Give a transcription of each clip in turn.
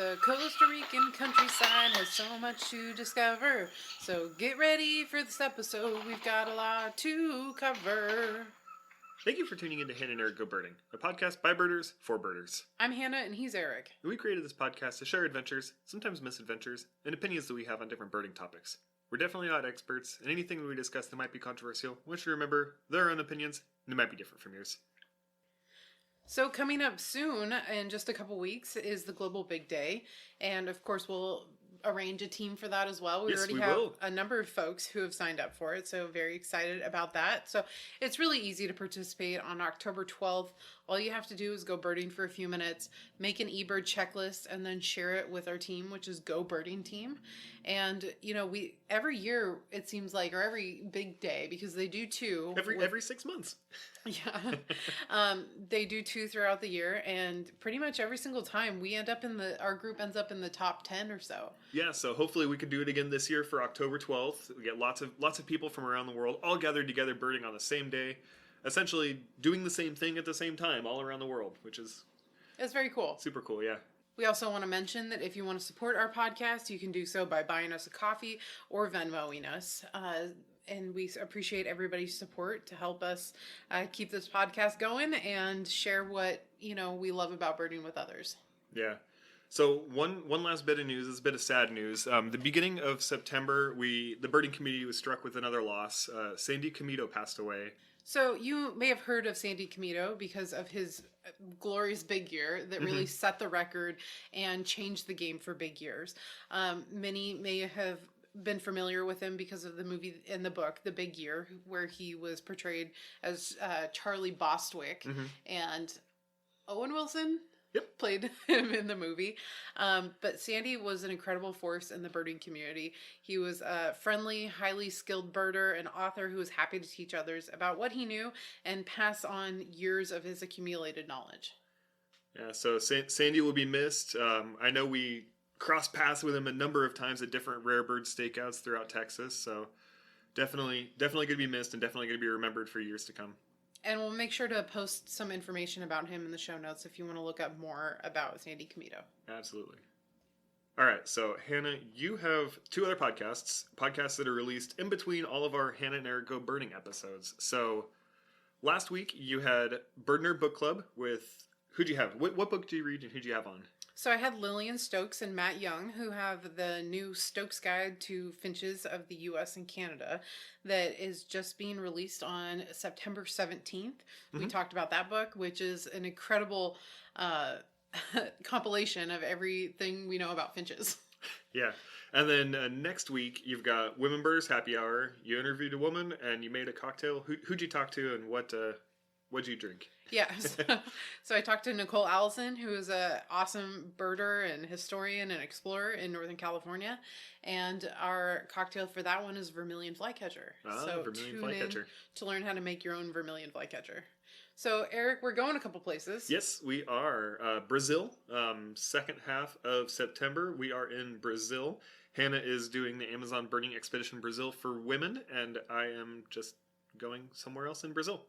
The Costa Rican countryside has so much to discover. So get ready for this episode. We've got a lot to cover. Thank you for tuning in to Hannah and Eric Go Birding, a podcast by birders for birders. I'm Hannah and he's Eric. We created this podcast to share adventures, sometimes misadventures, and opinions that we have on different birding topics. We're definitely not experts, and anything we discuss that might be controversial, we want you to remember there are own opinions, and they might be different from yours. So coming up soon, in just a couple weeks, is the Global Big Day. And of course, we'll arrange a team for that as well. We already have a number of folks who have signed up for it, so very excited about that. So it's really easy to participate on October 12th. All you have to do is go birding for a few minutes, make an eBird checklist, and then share it with our team, which is Go Birding Team. And, you know, we every year, it seems like, or every big day, because they do two. Every 6 months. Yeah. They do two throughout the year, and pretty much every single time we end up our group ends up in the top 10 or so. Yeah, so hopefully we can do it again this year for October 12th. We get lots of people from around the world all gathered together birding on the same day, essentially doing the same thing at the same time all around the world, which is... It's very cool. Super cool, yeah. We also want to mention that if you want to support our podcast, you can do so by buying us a coffee or Venmoing us. And we appreciate everybody's support to help us keep this podcast going and share what, you know, we love about birding with others. Yeah. So one last bit of news, this is a bit of sad news. The beginning of September, the birding community was struck with another loss. Sandy Comito passed away. So you may have heard of Sandy Comito because of his glorious big year that really set the record and changed the game for big years. Many may have been familiar with him because of the movie and the book, The Big Year, where he was portrayed as Charlie Bostwick and Owen Wilson. Yep. Played him in the movie. But Sandy was an incredible force in the birding community. He was a friendly, highly skilled birder and author who was happy to teach others about what he knew and pass on years of his accumulated knowledge. Yeah, so Sandy will be missed. I know we crossed paths with him a number of times at different rare bird stakeouts throughout Texas, so definitely going to be missed and definitely going to be remembered for years to come. And we'll make sure to post some information about him in the show notes if you want to look up more about Sandy Comito. Absolutely. All right, so Hannah, you have two other podcasts that are released in between all of our Hannah and Eric Go Birding episodes. So last week you had Bird Nerd Book Club with, who'd you have? What book do you read and who'd you have on? So I had Lillian Stokes and Matt Young, who have the new Stokes Guide to Finches of the U.S. and Canada that is just being released on September 17th. We talked about that book, which is an incredible compilation of everything we know about finches. Yeah. And then next week, you've got Women Birders Happy Hour. You interviewed a woman and you made a cocktail. Who'd you talk to and what'd you drink? Yeah, so I talked to Nicole Allison, who is an awesome birder and historian and explorer in Northern California, and our cocktail for that one is Vermilion Flycatcher. So Vermilion Flycatcher. To learn how to make your own Vermilion Flycatcher. So Eric, we're going a couple places. Yes, we are. Brazil, second half of September, we are in Brazil. Hannah is doing the Amazon Birding Expedition Brazil for women, and I am just going somewhere else in Brazil.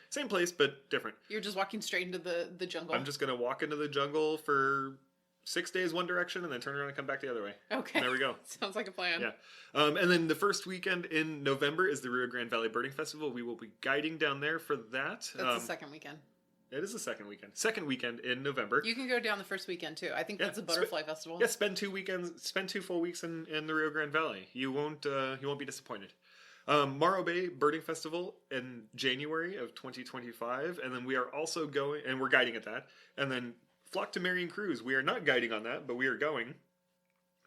Same place, but different. You're just walking straight into the jungle. I'm just going to walk into the jungle for 6 days one direction and then turn around and come back the other way. Okay. There we go. Sounds like a plan. Yeah. And then the first weekend in November is the Rio Grande Valley Birding Festival. We will be guiding down there for that. That's the second weekend. It is the second weekend. Second weekend in November. You can go down the first weekend too. I think that's a butterfly festival. Yeah, spend 2 full weeks in the Rio Grande Valley. You won't be disappointed. Morro Bay Birding Festival in January of 2025, and then we are also going, and we're guiding at that, and then Flock to Marion Cruise, we are not guiding on that, but we are going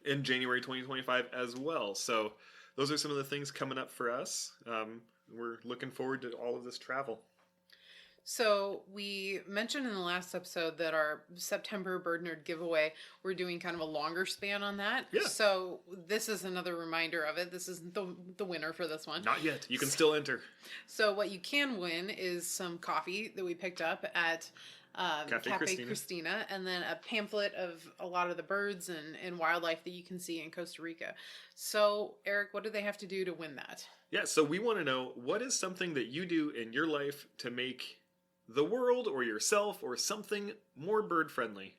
in January 2025 as well. So those are some of the things coming up for us. We're looking forward to all of this travel. So we mentioned in the last episode that our September Bird Nerd giveaway, we're doing kind of a longer span on that. Yeah. So this is another reminder of it. This isn't the winner for this one. Not yet. You can still enter. So what you can win is some coffee that we picked up at Cafe Christina, and then a pamphlet of a lot of the birds and wildlife that you can see in Costa Rica. So Eric, what do they have to do to win that? Yeah, so we want to know, what is something that you do in your life to make the world or yourself or something more bird friendly?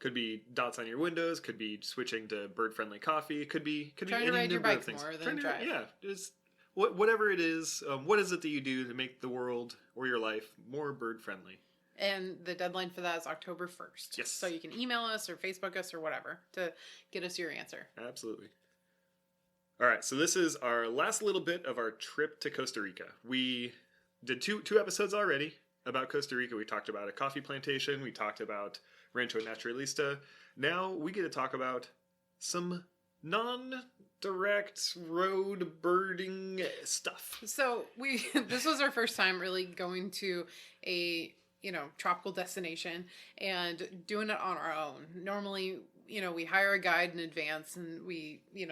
Could be dots on your windows. Could be switching to bird-friendly coffee. Could be trying to ride your bike more than drive. Yeah, just whatever it is. What is it that you do to make the world or your life more bird-friendly? And the deadline for that is October 1st. Yes. So you can email us or Facebook us or whatever to get us your answer. Absolutely. All right, so this is our last little bit of our trip to Costa Rica. We did two episodes already about Costa Rica. We talked about a coffee plantation. We talked about Rancho Naturalista. Now we get to talk about some non-direct road birding stuff. So this was our first time really going to a tropical destination and doing it on our own. Normally, we hire a guide in advance and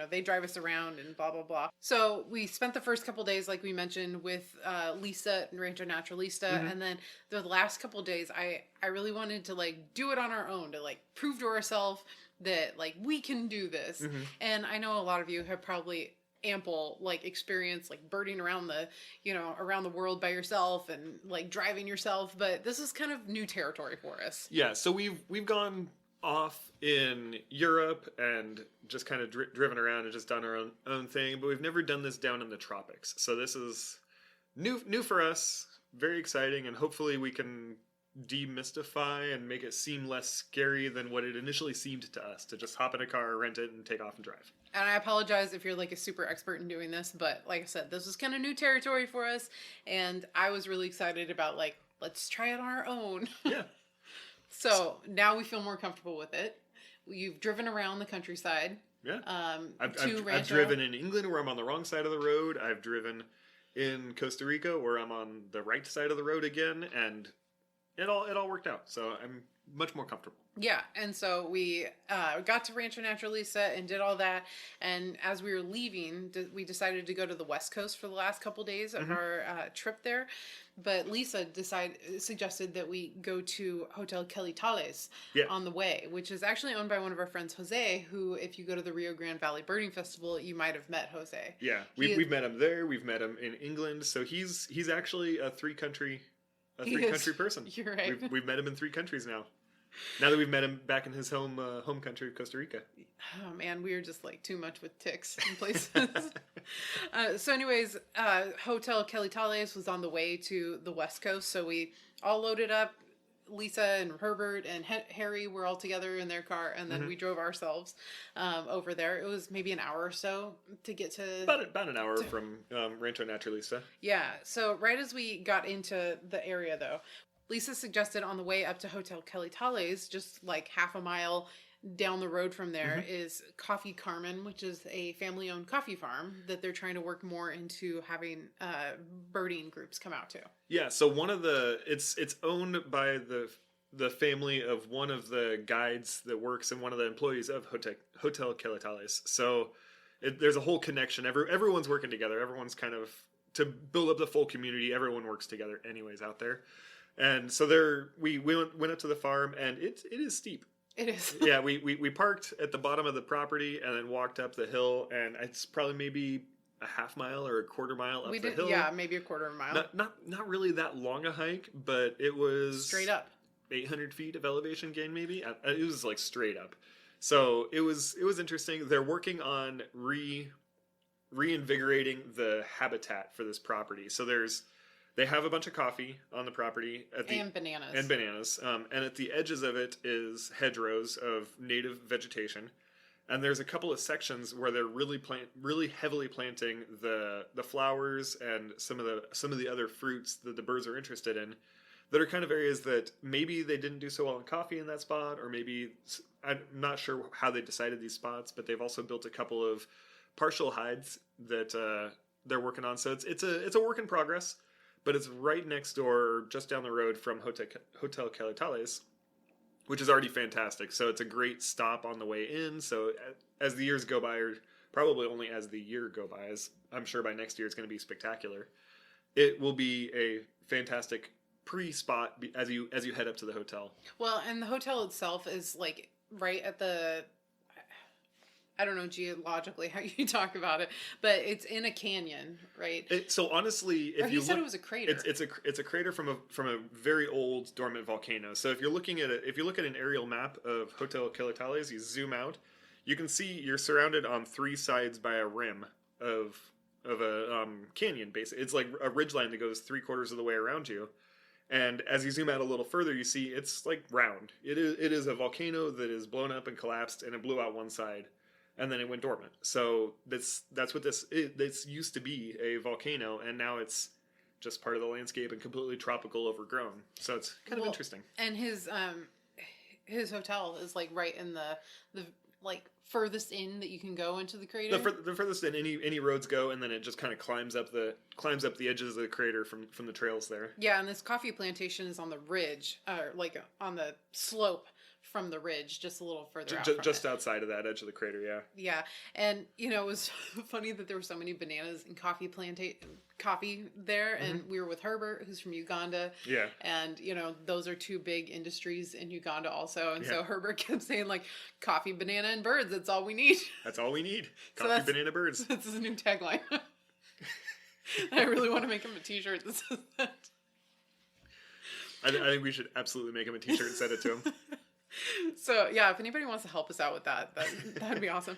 they drive us around and blah, blah, blah. So we spent the first couple days, like we mentioned, with Lisa and Rancho Naturalista. Mm-hmm. And then the last couple days, I really wanted to do it on our own, to prove to ourselves that we can do this. Mm-hmm. And I know a lot of you have probably ample experience birding around the world by yourself and driving yourself, but this is kind of new territory for us. Yeah, so we've gone off in Europe and just kind of driven around and just done our own thing, but we've never done this down in the tropics. So this is new for us, very exciting, and hopefully we can demystify and make it seem less scary than what it initially seemed to us, to just hop in a car, rent it, and take off and drive. And I apologize if you're a super expert in doing this, but like I said, this is kind of new territory for us, and I was really excited about let's try it on our own. Yeah. So now we feel more comfortable with it. You've driven around the countryside. Yeah. I've driven in England where I'm on the wrong side of the road. I've driven in Costa Rica where I'm on the right side of the road again, and it all worked out. So I'm much more comfortable. Yeah, and so we got to Rancho Naturalista and did all that, and as we were leaving, we decided to go to the West Coast for the last couple days of our trip there, but Lisa suggested that we go to Hotel Quelitales on the way, which is actually owned by one of our friends, Jose, who, if you go to the Rio Grande Valley Birding Festival, you might have met Jose. Yeah, we've met him there, we've met him in England, so he's actually a three-country person. You're right. We've met him in 3 countries now. Now that we've met him back in his home country of Costa Rica. Oh man, we are just too much with ticks in places. So anyways, Hotel Quelitales was on the way to the West Coast, so we all loaded up. Lisa and Herbert and Harry were all together in their car, and then we drove ourselves over there. It was maybe an hour or so to get to... About an hour from Rancho Naturalista. Yeah, so right as we got into the area, though, Lisa suggested on the way up to Hotel Quelitales, just half a mile down the road from there, is Coffee Carmen, which is a family-owned coffee farm that they're trying to work more into having birding groups come out to. Yeah, so it's owned by the family of one of the guides that works and one of the employees of Hotel Quelitales. So there's a whole connection. Everyone's working together. Everyone's kind of, to build up the full community, everyone works together anyways out there. And so we went up to the farm, and it is steep. It is. Yeah, we parked at the bottom of the property and then walked up the hill, and it's probably maybe a half mile or a quarter mile up the hill. Yeah, maybe a quarter of a mile. Not really that long a hike, but it was straight up 800 feet of elevation gain. Maybe it was straight up. So it was interesting. They're working on reinvigorating the habitat for this property. So they have a bunch of coffee on the property. And bananas. And at the edges of it is hedgerows of native vegetation. And there's a couple of sections where they're really heavily planting the flowers and some of the other fruits that the birds are interested in, that are kind of areas that maybe they didn't do so well in coffee in that spot, or maybe, I'm not sure how they decided these spots, but they've also built a couple of partial hides that they're working on. So it's a work in progress. But it's right next door, just down the road from Hotel Quelitales, which is already fantastic. So it's a great stop on the way in. So as the years go by, or probably only as the year go by, as I'm sure by next year it's going to be spectacular, it will be a fantastic pre-spot as you head up to the hotel. Well, and the hotel itself is right at the... I don't know geologically how you talk about it, but it's in a canyon, right? So honestly, if you said it was a crater. It's a crater from a very old dormant volcano. So if you're looking at if you look at an aerial map of Hotel Quelitales, you zoom out, you can see you're surrounded on 3 sides by a rim of a canyon. Basically, it's like a ridgeline that goes 3/4 of the way around you. And as you zoom out a little further, you see it's like round. It is a volcano that is blown up and collapsed, and it blew out one side. And then it went dormant. So that's what this is. This used to be a volcano, and now it's just part of the landscape and completely tropical, overgrown. So it's kind of interesting. And his hotel is like right in the like furthest in that you can go into the crater. The furthest in any roads go, and then it just kind of climbs up the edges of the crater from the trails there. Yeah, and this coffee plantation is on the ridge, or like on the slope from the ridge, just a little further out. Just outside of that edge of the crater, yeah. Yeah, and it was funny that there were so many bananas and coffee there, and we were with Herbert, who's from Uganda. Yeah. And those are 2 big industries in Uganda also, and so Herbert kept saying like coffee, banana, and birds. That's all we need. That's all we need. Coffee, banana, birds. That's his new tagline. I really want to make him a T-shirt that says that. I think we should absolutely make him a T-shirt and send it to him. So yeah, if anybody wants to help us out with that'd be awesome.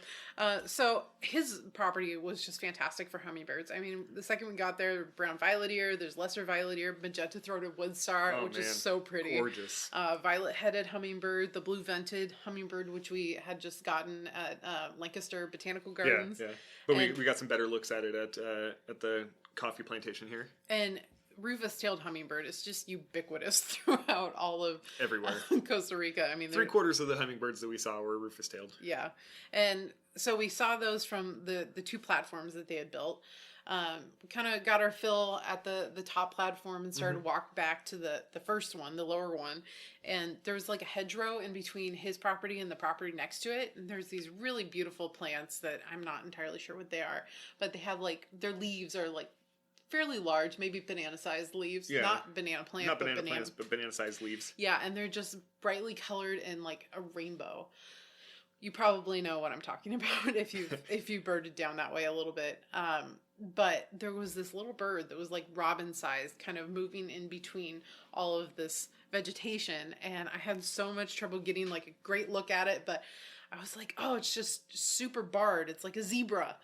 So his property was just fantastic for hummingbirds. I mean, the second we got there, brown violet ear, there's lesser violet ear, magenta-throated woodstar, which is so pretty, gorgeous. Violet-headed hummingbird, the blue-vented hummingbird, which we had just gotten at Lancaster Botanical Gardens. Yeah. But we got some better looks at it at the coffee plantation here. And Rufous-tailed hummingbird is just ubiquitous throughout all of everywhere Costa Rica. I mean, 3/4 of the hummingbirds that we saw were rufous-tailed. Yeah, and so we saw those from the 2 platforms that they had built. We kind of got our fill at the top platform and started to walk back to the first one, the lower one, and there was like a hedgerow in between his property and the property next to it, and there's these really beautiful plants that I'm not entirely sure what they are, but they have like their leaves are like fairly large, maybe banana-sized leaves. Yeah. Not banana plants, not banana plants, but banana-sized leaves. Yeah, and they're just brightly colored in like a rainbow. You probably know what I'm talking about if you birded down that way a little bit. But there was this little bird that was like robin-sized, kind of moving in between all of this vegetation, and I had so much trouble getting like a great look at it, but I was like, oh, it's just super barred. It's like a zebra.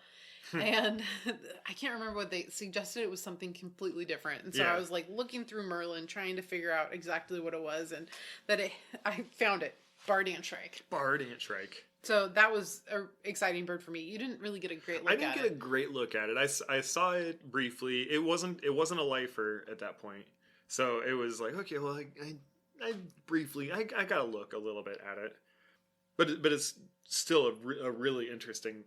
And I can't remember what they suggested. It was something completely different. And so I was like looking through Merlin, trying to figure out exactly what it was, and I found it. Barred antshrike. Barred antshrike. So that was an exciting bird for me. You didn't really get a great look at it. I didn't get a great look at it. I saw it briefly. It wasn't a lifer at that point. So it was like, okay, well, I briefly got to look a little bit at it. But it's still a really interesting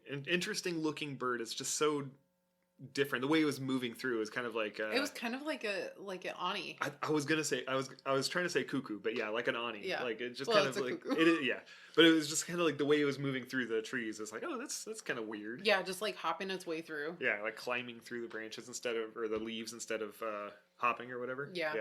looking bird. It's just so different. The way it was moving through is kind of like it was kind of like an Ani. I was gonna say I was trying to say cuckoo, but yeah, like an Ani. Yeah. Like it just kind of like cuckoo. It is, yeah. But it was just kind of like the way it was moving through the trees. It's like, oh, that's kind of weird. Yeah, just like hopping its way through. Yeah, like climbing through the branches or the leaves instead of hopping or whatever. Yeah.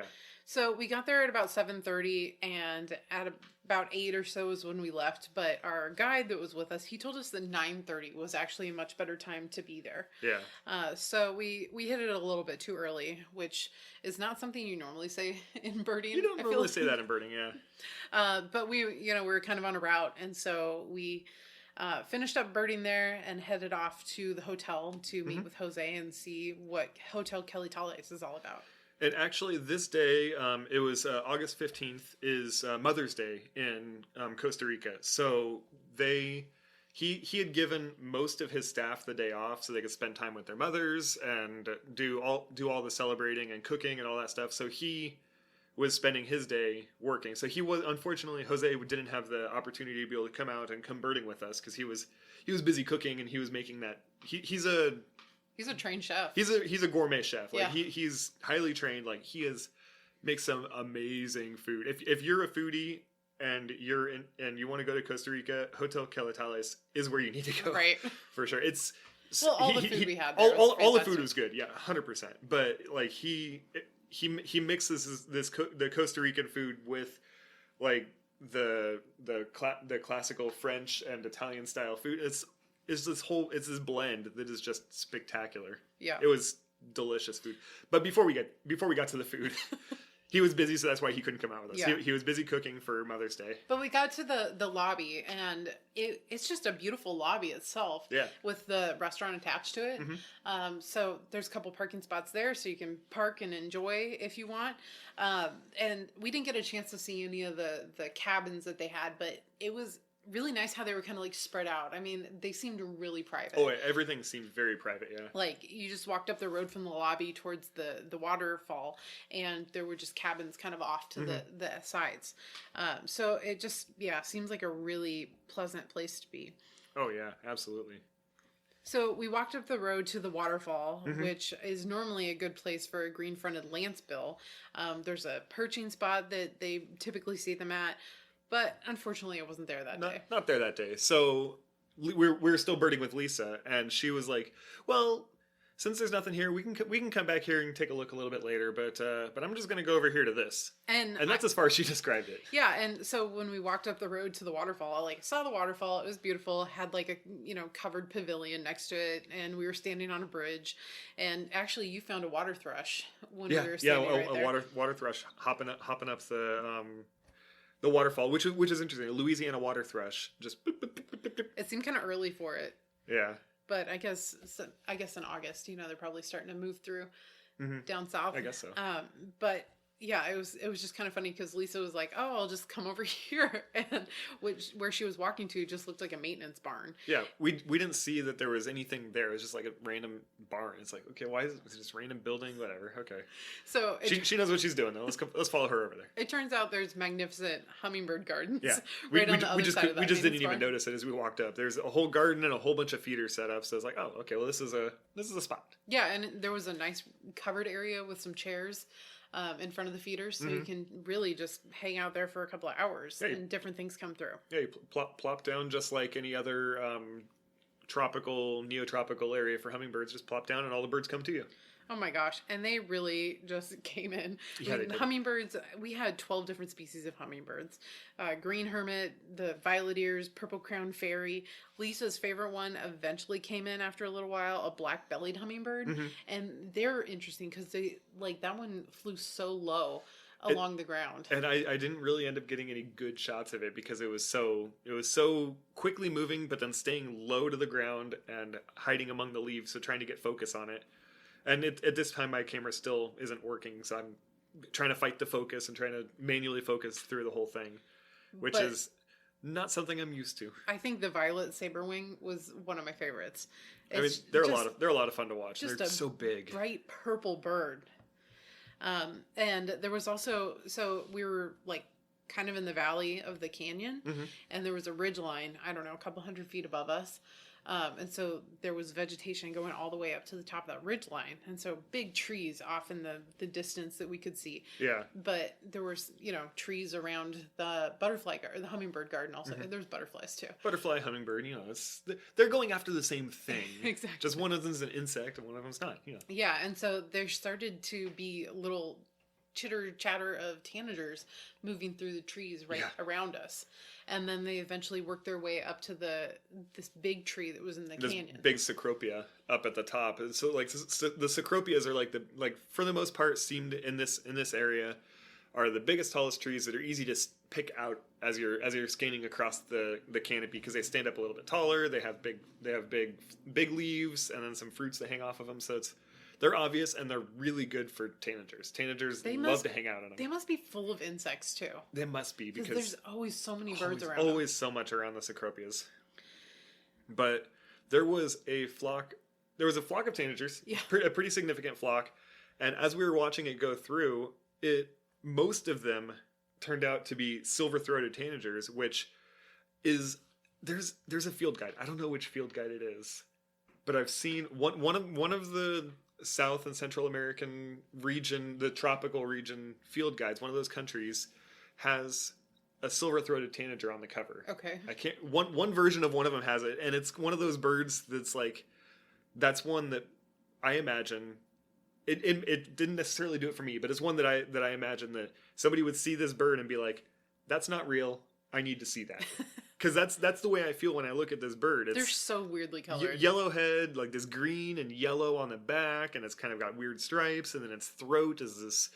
So we got there at about 7:30, and at about 8 or so is when we left. But our guide that was with us, he told us that 9:30 was actually a much better time to be there. Yeah. So we hit it a little bit too early, which is not something you normally say in birding. You don't normally say that in birding, yeah. But we were kind of on a route, and so we finished up birding there and headed off to the hotel to meet with Jose and see what Hotel Quelitales is all about. And actually, this day, it was August 15th, is Mother's Day in Costa Rica. So he had given most of his staff the day off so they could spend time with their mothers and do all the celebrating and cooking and all that stuff. So he was spending his day working. So unfortunately, Jose didn't have the opportunity to be able to come out and come birding with us because he was busy cooking and he was making that. He's a trained chef. He's a gourmet chef. Like he's highly trained. Like makes some amazing food. If you're a foodie and you want to go to Costa Rica, Hotel Quelitales is where you need to go. Right. For sure. It's all the food we had there. All the food was good. Yeah, 100%. But like he mixes the Costa Rican food with like the classical French and Italian style food. it's this blend that is just spectacular. Yeah. It was delicious food. But before we got to the food, he was busy, so that's why he couldn't come out with us. Yeah. He was busy cooking for Mother's Day. But we got to the lobby, and it's just a beautiful lobby itself. Yeah. With the restaurant attached to it. Mm-hmm. So there's a couple parking spots there, so you can park and enjoy if you want. And we didn't get a chance to see any of the cabins that they had, but it was really nice how they were kind of like spread out. I mean, they seemed really private. Oh, everything seemed very private, yeah. Like, you just walked up the road from the lobby towards the waterfall, and there were just cabins kind of off to the sides. So it just, seems like a really pleasant place to be. Oh, yeah, absolutely. So we walked up the road to the waterfall, which is normally a good place for a green-fronted lancebill. There's a perching spot that they typically see them at. But unfortunately, it wasn't there that day. Not there that day. So we're still birding with Lisa, and she was like, "Well, since there's nothing here, we can come back here and take a look a little bit later. But I'm just gonna go over here to this." And that's as far as she described it. Yeah, and so when we walked up the road to the waterfall, I saw the waterfall. It was beautiful. Had like a covered pavilion next to it, and we were standing on a bridge. And actually, you found a water thrush when we were standing right there. water thrush hopping up the waterfall, which is interesting. A Louisiana water thrush, just. Boop, boop, boop, boop, boop. It seemed kind of early for it. Yeah. But I guess in August, they're probably starting to move through down south. I guess so. But yeah, it was just kind of funny because Lisa was like, "Oh, I'll just come over here," and where she was walking to just looked like a maintenance barn. Yeah, we didn't see that there was anything there. It was just like a random barn. It's like, okay, why is it just random building? Whatever. Okay. So she knows what she's doing though. Let's follow her over there. It turns out there's magnificent hummingbird gardens. Yeah, on the other side of that. We just didn't even notice it as we walked up. There's a whole garden and a whole bunch of feeders set up. So it's like, oh, okay, well this is a spot. Yeah, and there was a nice covered area with some chairs. In front of the feeders, so you can really just hang out there for a couple of hours and different things come through. Yeah, you plop down just like any other tropical, neotropical area for hummingbirds. Just plop down and all the birds come to you. Oh my gosh. And they really just came in. Yeah, hummingbirds, we had 12 different species of hummingbirds. Green hermit, the violet ears, purple crowned fairy. Lisa's favorite one eventually came in after a little while, a black bellied hummingbird. And they're interesting because that one flew so low along the ground. And I didn't really end up getting any good shots of it because it was so quickly moving, but then staying low to the ground and hiding among the leaves. So trying to get focus on it. And at this time, my camera still isn't working, so I'm trying to fight the focus and trying to manually focus through the whole thing, which is not something I'm used to. I think the violet saberwing was one of my favorites. They're a lot of fun to watch. They're so big, bright purple bird. And there was also we were kind of in the valley of the canyon, and there was a ridge line. I don't know, a couple hundred feet above us. And so there was vegetation going all the way up to the top of that ridge line. And so big trees off in the distance that we could see. Yeah. But there was, trees around the the hummingbird garden also. There's butterflies too. Butterfly, hummingbird, they're going after the same thing. Exactly. Just one of them's an insect and one of them's not, Yeah. And so there started to be little chitter chatter of tanagers moving through the trees around us. And then they eventually worked their way up to this big tree that was in the canyon. Big cecropia up at the top. And so the cecropias are for the most part seemed in this area are the biggest, tallest trees that are easy to pick out as you're scanning across the canopy because they stand up a little bit taller. They have big leaves and then some fruits that hang off of them. So they're obvious, and they're really good for tanagers. Tanagers love to hang out on them. They must be full of insects, too. They must be, because there's always so many birds around. Always so much around the cecropias. But there was a flock of tanagers, a pretty significant flock, and as we were watching it go through, most of them turned out to be silver-throated tanagers, which is... There's a field guide. I don't know which field guide it is, but I've seen one of the South and Central American region, the tropical region field guides, one of those countries has a silver-throated tanager on the cover. Okay. One version of one of them has it, and it's one of those birds that's one that I imagine it didn't necessarily do it for me, but it's one that I imagine that somebody would see this bird and be like, that's not real. I need to see that. because that's the way I feel when I look at this bird. They're so weirdly colored. Yellow head, like this green and yellow on the back, and it's kind of got weird stripes, and then its throat is this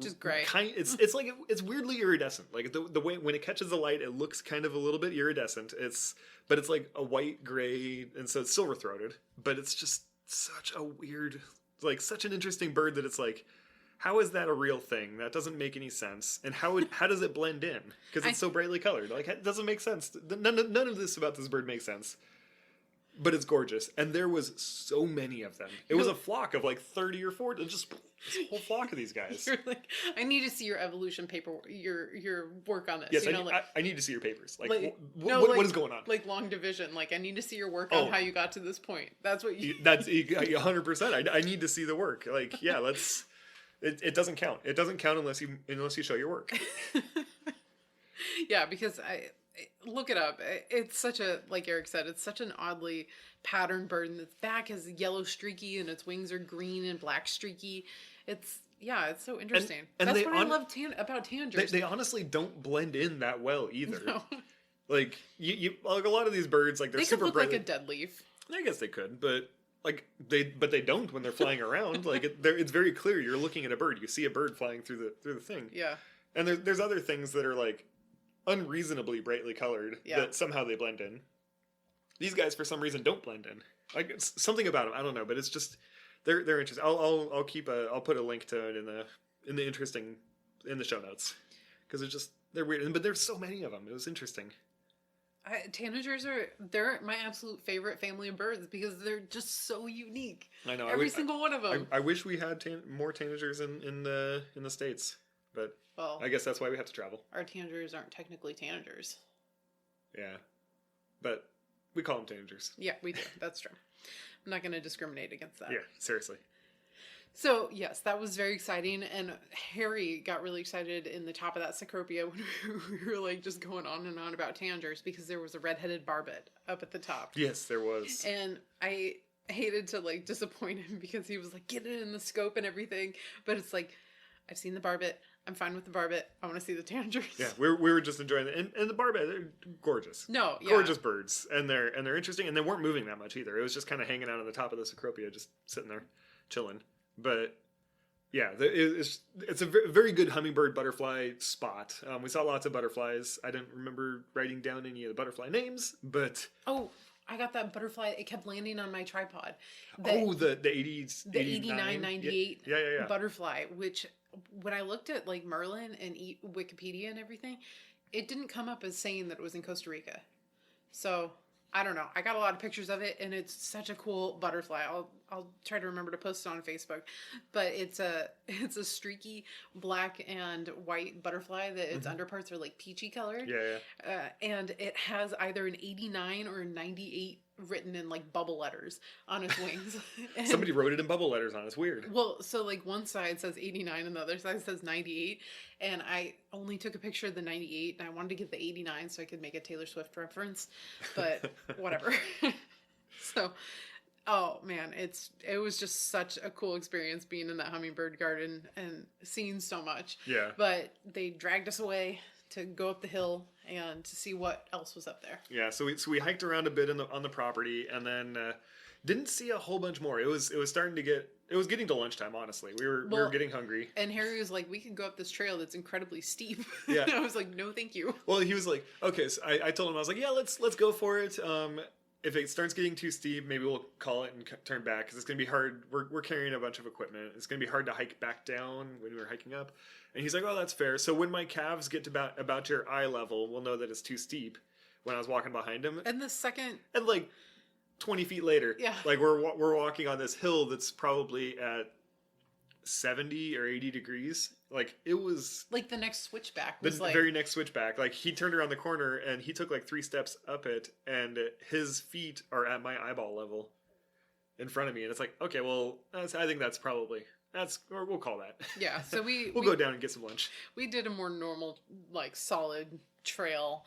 just gray. It's like it's weirdly iridescent. Like the way when it catches the light, it looks kind of a little bit iridescent. But it's like a white gray, and so it's silver throated. But it's just such a weird, like such an interesting bird that it's like, how is that a real thing? That doesn't make any sense. And how does it blend in? Because it's so brightly colored. Like it doesn't make sense. None of this about this bird makes sense. But it's gorgeous, and there was so many of them. It was a flock of like 30 or 40, just this whole flock of these guys. You're like, I need to see your evolution paper, your work on this. Yes, you know, I need to see your papers. Like, what is going on? Like long division. Like, I need to see your work on how you got to this point. That's what you. That's 100%. I need to see the work. Like, yeah, let's. It doesn't count. It doesn't count unless you show your work. Yeah, because look it up. It's such a, like Eric said, it's such an oddly patterned bird, and its back is yellow streaky and its wings are green and black streaky. It's so interesting. And that's what I love about tanagers. They honestly don't blend in that well either. No. Like you like a lot of these birds, like they're super bright. They could look like a dead leaf. I guess they could, but like they don't when they're flying around. Like it's very clear you're looking at a bird. You see a bird flying through the thing. Yeah. And there's other things that are like unreasonably brightly colored that somehow they blend in. These guys for some reason don't blend in. Like it's something about them, I don't know, but it's just they're interesting. I'll put a link to it in the show notes, because they're weird, but there's so many of them. It was interesting. Tanagers they're my absolute favorite family of birds because they're just so unique. I know every single one of them. I wish we had more tanagers in the States, but I guess that's why we have to travel. Our tanagers aren't technically tanagers. Yeah, but we call them tanagers. Yeah, we do. That's true. I'm not going to discriminate against that. Yeah, seriously. So, yes, that was very exciting. And Harry got really excited in the top of that Cecropia when we were like just going on and on about tanagers, because there was a red-headed barbet up at the top. Yes, there was. And I hated to like disappoint him because he was like, get it in the scope and everything. But it's like, I've seen the barbet. I'm fine with the barbet. I want to see the tanagers. Yeah, we were just enjoying it. And the barbet, they're gorgeous. No, yeah. Gorgeous birds. And they're interesting, and they weren't moving that much either. It was just kind of hanging out on the top of the Cecropia, just sitting there chilling. But yeah, it's a very good hummingbird butterfly spot. We saw lots of butterflies. I didn't remember writing down any of the butterfly names, but I got that butterfly. It kept landing on my tripod. The 80s, the 89, 98 yeah. butterfly, which when I looked at like Merlin and Wikipedia and everything, it didn't come up as saying that it was in Costa Rica. So I don't know. I got a lot of pictures of it, and it's such a cool butterfly. I'll try to remember to post it on Facebook. But it's a streaky black and white butterfly that its underparts are like peachy colored. Yeah. And it has either an 89 or a 98 written in like bubble letters on its wings. Somebody wrote it in bubble letters on it. It's weird. Well, so like one side says 89 and the other side says 98. And I only took a picture of the 98, and I wanted to get the 89 so I could make a Taylor Swift reference. But whatever. So, oh man, it was just such a cool experience being in that hummingbird garden and seeing so much. Yeah. But they dragged us away to go up the hill and to see what else was up there. Yeah, so we hiked around a bit on the property, and then didn't see a whole bunch more. It was getting to lunchtime, honestly. We were getting hungry. And Harry was like, we can go up this trail that's incredibly steep. Yeah. And I was like, no, thank you. Well, he was like, okay, so I told him, I was like, yeah, let's go for it. If it starts getting too steep, maybe we'll call it and turn back, because it's going to be hard. We're carrying a bunch of equipment. It's going to be hard to hike back down when we're hiking up. And he's like, oh, that's fair. So when my calves get to about your eye level, we'll know that it's too steep when I was walking behind him. And the second... And like 20 feet later, yeah, like we're walking on this hill that's probably at 70 or 80 degrees. Like it was... Like the next switchback was the very next switchback. Like he turned around the corner and he took like 3 steps up it, and his feet are at my eyeball level in front of me. And it's like, okay, well, I think that's probably... or we'll call that. Yeah, so we'll go down and get some lunch. We did a more normal, like, solid trail,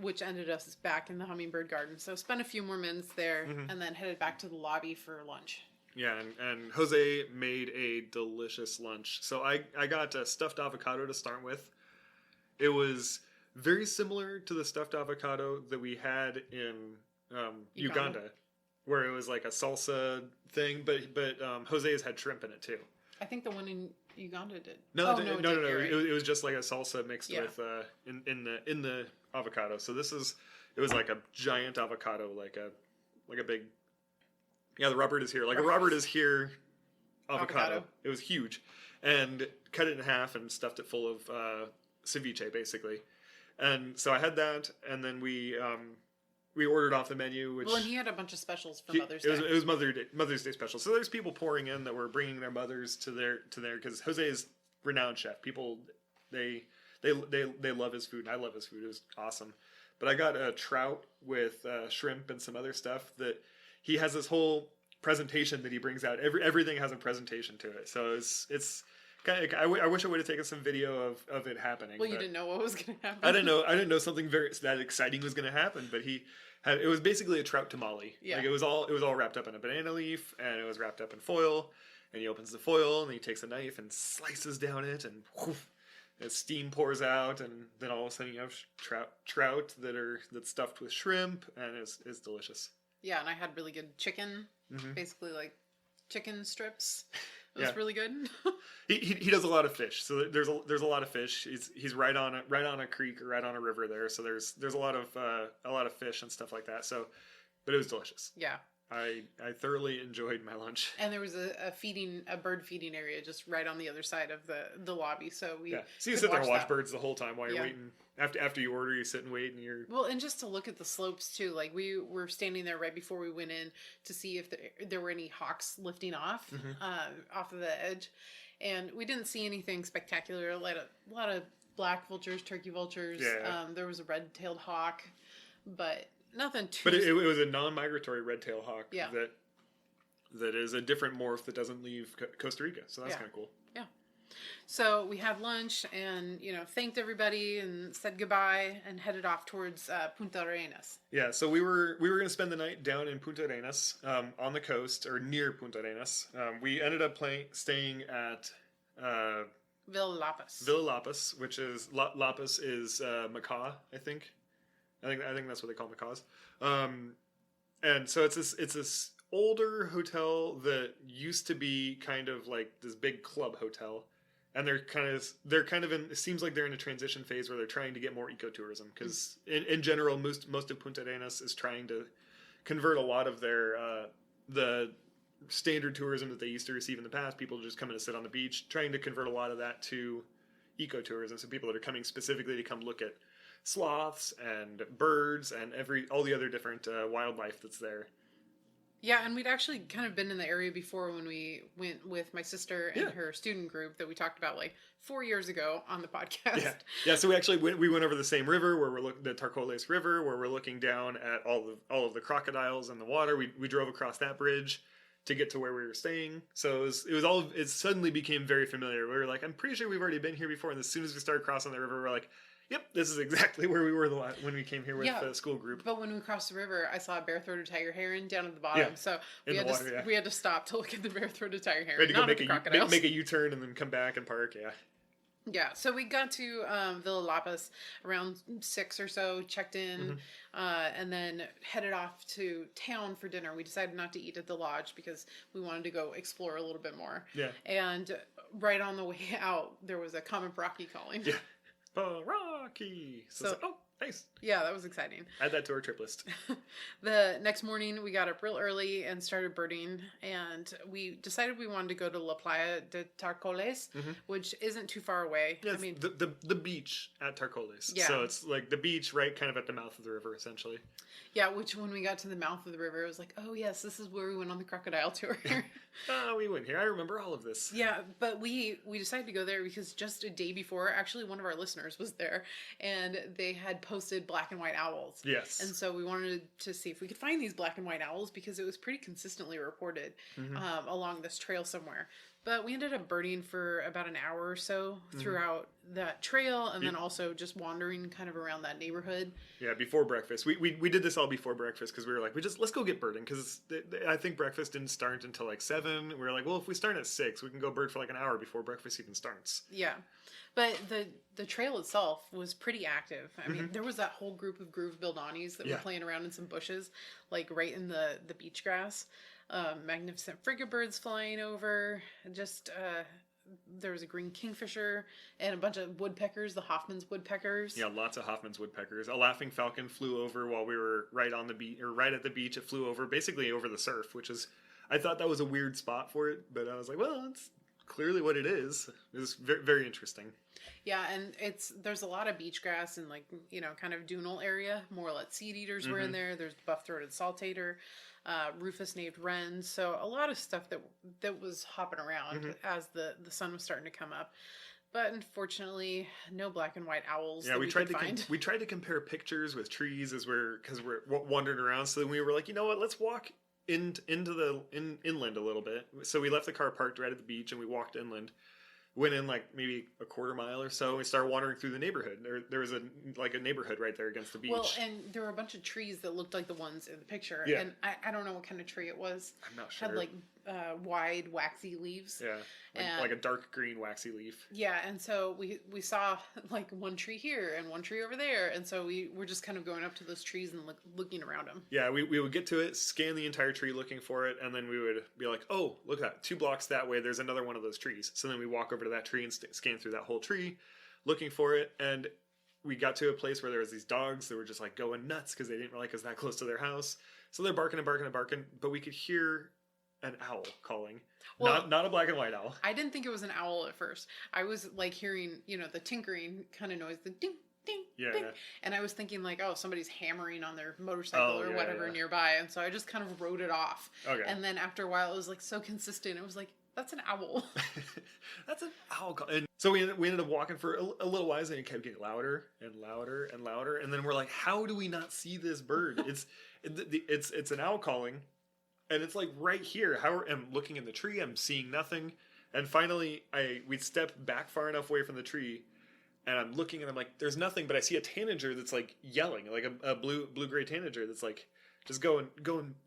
which ended us back in the hummingbird garden. So spent a few more minutes there, and then headed back to the lobby for lunch. Yeah, and Jose made a delicious lunch. So I got a stuffed avocado to start with. It was very similar to the stuffed avocado that we had in Uganda, where it was like a salsa thing, but Jose's had shrimp in it too. I think the one in Uganda did. No. It was just like a salsa mixed with in the avocado. So it was like a giant avocado, like a big. Yeah, the Robert is here. Like a Robert is here avocado. It was huge, and cut it in half and stuffed it full of ceviche, basically. And so I had that, and then we ordered off the menu. Which and he had a bunch of specials for Mother's Day. It was Mother's Day special. So there's people pouring in that were bringing their mothers to their because Jose is renowned chef. People they love his food, and I love his food. It was awesome. But I got a trout with shrimp and some other stuff that he has this whole presentation that he brings out. Everything has a presentation to it. So it's kind of, I wish I would have taken some video of it happening. Well, you didn't know what was going to happen. I didn't know something that exciting was going to happen. But it was basically a trout tamale. Yeah. Like it was all wrapped up in a banana leaf, and it was wrapped up in foil. And he opens the foil, and he takes a knife and slices down it, and whoosh, and steam pours out, and then all of a sudden you have trout that's stuffed with shrimp, and it's delicious. Yeah, and I had really good chicken, basically like chicken strips. It was really good. he does a lot of fish, so there's a lot of fish. He's right on a creek or right on a river there, so there's a lot of fish and stuff like that. So, but it was delicious. Yeah. I thoroughly enjoyed my lunch. And there was a bird feeding area just right on the other side of the lobby. So so you sit there and watch birds the whole time while you're waiting. After you order, you sit and wait, and you're and just to look at the slopes too. Like we were standing there right before we went in to see if there were any hawks lifting off off of the edge, and we didn't see anything spectacular. A lot of black vultures, turkey vultures. Yeah. There was a red-tailed hawk, but. Nothing too. But it was a non-migratory red-tailed hawk that is a different morph that doesn't leave Costa Rica. So that's kind of cool. Yeah. So we had lunch and thanked everybody and said goodbye and headed off towards Punta Arenas. Yeah. So we were going to spend the night down in Punta Arenas on the coast or near Punta Arenas. We ended up staying at Villa Lapis. Villa Lapis, which is Lapis is macaw, I think. I think that's what they call macaws. And so it's this older hotel that used to be kind of like this big club hotel, and they're kind of in. It seems like they're in a transition phase where they're trying to get more ecotourism because in general most of Punta Arenas is trying to convert a lot of their the standard tourism that they used to receive in the past. People just coming to sit on the beach, trying to convert a lot of that to ecotourism. So people that are coming specifically to come look at sloths and birds and all the other different wildlife that's there. Yeah, and we'd actually kind of been in the area before when we went with my sister and her student group that we talked about like 4 years ago on the podcast. Yeah. So we went over the same river where we're looking the Tarcoles River, where we're looking down at all of the crocodiles in the water. We drove across that bridge to get to where we were staying. So it suddenly became very familiar. We were like, I'm pretty sure we've already been here before. And as soon as we started crossing the river, we're like, yep, this is exactly where we were when we came here with the school group. But when we crossed the river, I saw a bare-throated tiger heron down at the bottom. So we had to stop to look at the bare-throated tiger heron. We had to go make a U-turn and then come back and park. Yeah. Yeah, so we got to Villa Lapis around 6 or so, checked in, and then headed off to town for dinner. We decided not to eat at the lodge because we wanted to go explore a little bit more. Yeah. And right on the way out, there was a common Rocky calling. Yeah. Rocky. So like, oh, nice. Yeah, that was exciting. Add that to our trip list. The next morning, we got up real early and started birding, and we decided we wanted to go to La Playa de Tarcoles, which isn't too far away. Yeah, the beach at Tarcoles. Yeah. So it's like the beach right kind of at the mouth of the river, essentially. Yeah, which when we got to the mouth of the river, it was like, oh yes, this is where we went on the crocodile tour. We went here. I remember all of this. Yeah, but we decided to go there because just a day before, actually one of our listeners was there, and they had posted black and white owls. Yes. And so we wanted to see if we could find these black and white owls because it was pretty consistently reported along this trail somewhere. But we ended up birding for about an hour or so throughout that trail, and then also just wandering kind of around that neighborhood. Yeah, before breakfast. We did this all before breakfast because we were like, let's go get birding, because I think breakfast didn't start until like 7. We were like, well, if we start at 6, we can go bird for like an hour before breakfast even starts. Yeah. But the trail itself was pretty active. I mean, there was that whole group of groove-billed Anis that were playing around in some bushes, like right in the beach grass. Magnificent frigate flying over. Just there was a green kingfisher and a bunch of woodpeckers, the Hoffman's woodpeckers. Yeah, lots of Hoffman's woodpeckers. A laughing falcon flew over while we were right on the beach, or right at the beach. It flew over, basically over the surf, which is, I thought that was a weird spot for it, but I was like, well, it's clearly what it is. It was very, very interesting. Yeah, and there's a lot of beach grass and, like, you know, kind of dunal area. More like seed eaters were in there. There's buff-throated saltator, rufous-naped wrens. So a lot of stuff that was hopping around as the sun was starting to come up. But unfortunately, no black and white owls. Yeah, we tried to compare pictures with trees because we're wandering around. So then we were like, you know what? Let's walk inland a little bit. So we left the car parked right at the beach and we walked inland. Went in like maybe a quarter mile or so. And we started wandering through the neighborhood. There was a neighborhood right there against the beach. Well, and there were a bunch of trees that looked like the ones in the picture. Yeah. And I don't know what kind of tree it was. I'm not sure. Had like wide waxy leaves. Yeah, like a dark green waxy leaf. Yeah, and so we saw like one tree here and one tree over there, and so we were just kind of going up to those trees and looking around them. Yeah, we would get to it, scan the entire tree looking for it, and then we would be like, oh, look at that, 2 blocks that way, there's another one of those trees. So then we walk over to that tree and scan through that whole tree looking for it, and we got to a place where there was these dogs that were just like going nuts because they didn't like us that close to their house. So they're barking and barking and barking, but we could hear an owl calling. Well, not a black and white owl. I didn't think it was an owl at first. I was like hearing, you know, the tinkering kind of noise, the ding, ding, ding. And I was thinking like, oh, somebody's hammering on their motorcycle or whatever nearby. And so I just kind of wrote it off. Okay. And then after a while, it was like so consistent. It was like, that's an owl. That's an owl call. And so we ended up walking for a little while, and it kept getting louder and louder and louder. And then we're like, how do we not see this bird? It's an owl calling. And it's like right here. I'm looking in the tree. I'm seeing nothing. And finally, we step back far enough away from the tree, and I'm looking, and I'm like, "There's nothing." But I see a tanager that's like yelling, like a blue-gray tanager that's like just going,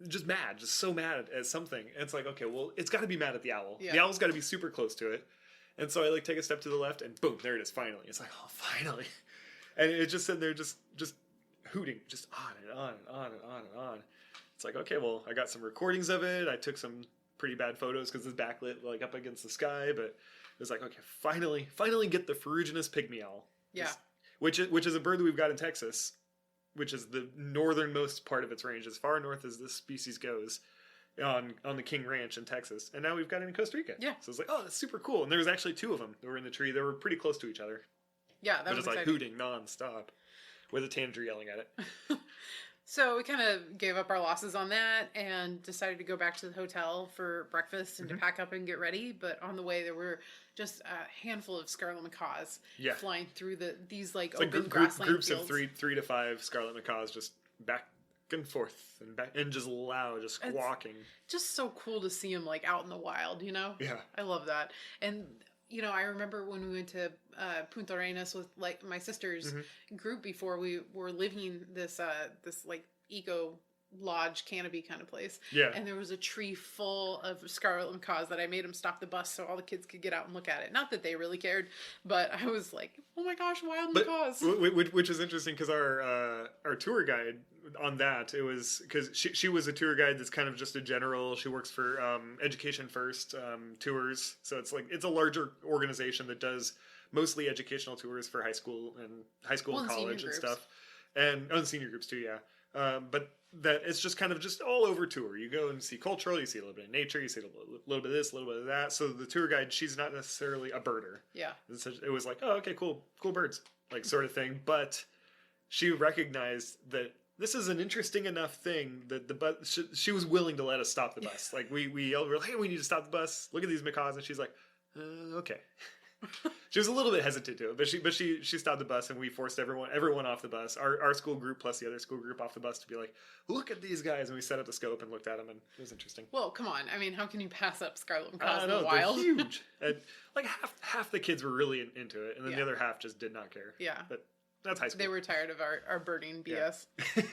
just mad, just so mad at something. And it's like, okay, well, it's got to be mad at the owl. Yeah. The owl's got to be super close to it. And so I like take a step to the left, and boom, there it is. Finally, it's like, oh, finally. And it's just sitting there, just hooting, just on and on and on and on and on. It's like, okay, well, I got some recordings of it. I took some pretty bad photos because it's backlit, like up against the sky. But it was like, okay, finally get the Ferruginous Pygmy-Owl. Yeah. Which is a bird that we've got in Texas, which is the northernmost part of its range, as far north as this species goes, on the King Ranch in Texas. And now we've got it in Costa Rica. Yeah. So it's like, oh, that's super cool. And there was actually 2 of them that were in the tree. They were pretty close to each other. Yeah, that was just like hooting nonstop with a tanager yelling at it. So we kind of gave up our losses on that and decided to go back to the hotel for breakfast and to pack up and get ready. But on the way, there were just a handful of scarlet macaws flying through these like it's open grassland groups fields. Of 3 to 5 scarlet macaws just back and forth and just loud, just squawking. It's just so cool to see them like out in the wild, you know? Yeah. I love that. And you know, I remember when we went to Punta Arenas with like my sister's group before, we were living this like eco lodge canopy kind of place. Yeah. And there was a tree full of scarlet macaws that I made them stop the bus so all the kids could get out and look at it. Not that they really cared, but I was like, oh my gosh, wild macaws. Which is interesting because our tour guide on that, it was because she was a tour guide that's kind of just a general. She works for Education First tours. So it's a larger organization that does mostly educational tours for high school and college and stuff. And senior groups too, yeah. But that it's just kind of just all over tour. You go and see cultural, you see a little bit of nature, you see a little bit of this, a little bit of that. So the tour guide, she's not necessarily a birder. Yeah. It was like, oh, okay, cool birds, like sort of thing. But she recognized that this is an interesting enough thing that the bus, she was willing to let us stop the bus. Like we yelled, we're like, hey, we need to stop the bus. Look at these macaws. And she's like, okay. She was a little bit hesitant to it, but she stopped the bus, and we forced everyone off the bus. Our school group plus the other school group off the bus to be like, look at these guys, and we set up the scope and looked at them, and it was interesting. Well, come on. I mean, how can you pass up Scarlet Macaws in the the wild? They're huge. And like half the kids were really into it, and then the other half just did not care. Yeah. But that's high school. They were tired of our birding BS. Yeah.